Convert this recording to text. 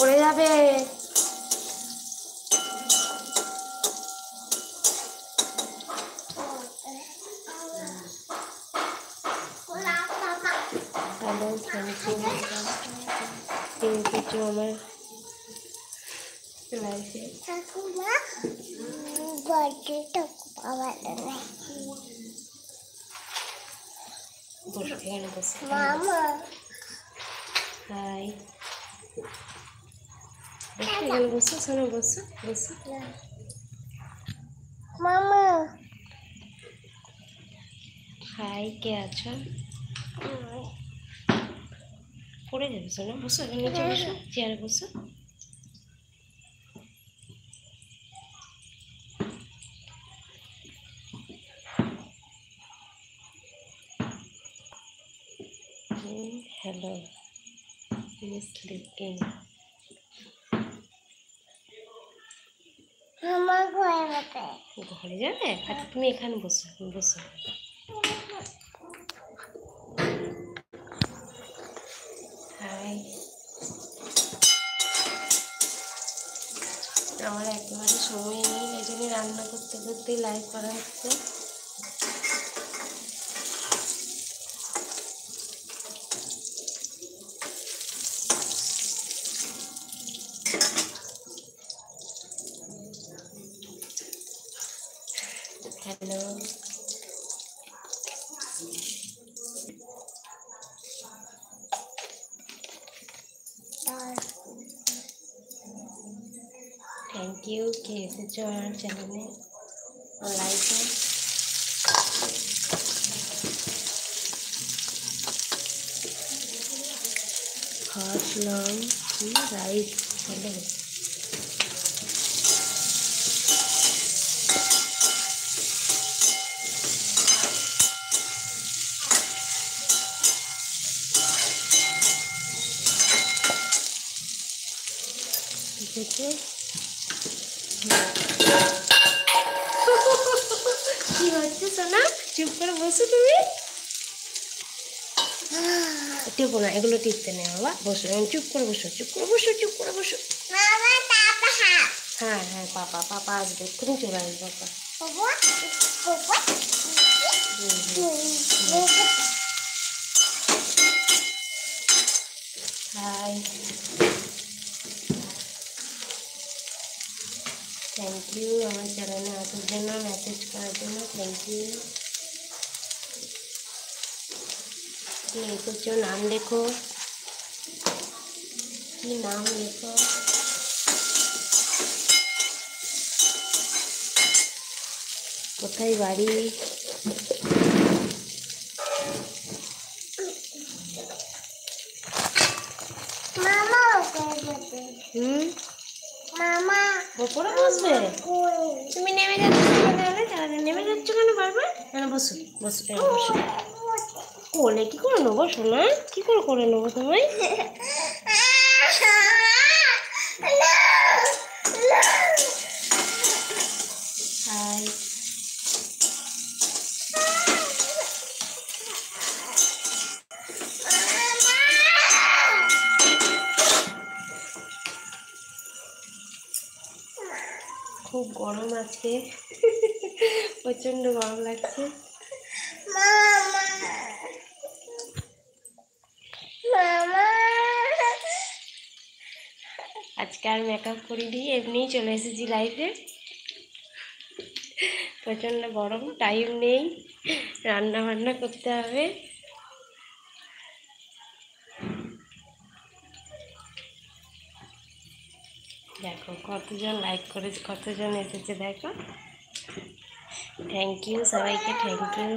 পড়ে যাবে। Hello, thank you কিছু আমার লাইফে বসো, এখানে বসো। হাই, এখানে বসো, শোনো, বসো বসো। মামা হাই, কে আছো? পড়ে যাবে শোনো, বসো, নিচে বসো, চেয়ারে বসো। Hello, sleeping. আমার ঘরে যাবে। ঘরে যাবে? আচ্ছা, তুমি এখানে বসো, বসো। হাই, আমার একেবারে সময় নেই, এই জন্য রান্না করতে করতেই লাইভ করা হচ্ছে। হ্যালো, থ্যাংক ইউ কে এসেছো আমার চ্যানেলে, লাইভে। Hot long rice, hello. ঠিক আছে, কি হচ্ছে সোনা? চুপ করে বসো তুমি। টিপো না, এগুলো টিপতে নেই বাবা, বসো, চুপ করে বসো, চুপ করে বসো, চুপ করে বসো। হ্যাঁ হ্যাঁ, পাপা পাপা আসবে, এক্ষুনি চলে আসবে পাপা। হাই, থ্যাংক ইউ আমার চ্যানেলে আসার জন্য, মেসেজ করার জন্য, থ্যাংক ইউ। কি করছো? নাম লেখো, কি নাম লেখো? কোথায় বাড়ি? মামা ওপরে যাবে। মামা ওপরে বসবে? তুমি নেমে যাচ্ছ তাহলে, নেমে যাচ্ছ কেন বারবার? কেন, বসো বসো, বসো। কোলে কি করে নেবো সোনা? কি করে করে নেবো তোমায়? হাই, খুব গরম আজকে, প্রচন্ড গরম লাগছে। আজকে আর মেকআপ করিনি, এমনিই চলে এসেছি লাইফে। প্রচন্ড গরম, টাইম নেই, রান্না বান্না করতে হবে। দেখো কতজন লাইক করেছে, কতজন এসেছে দেখো। থ্যাংক ইউ সবাইকে, থ্যাংক ইউ।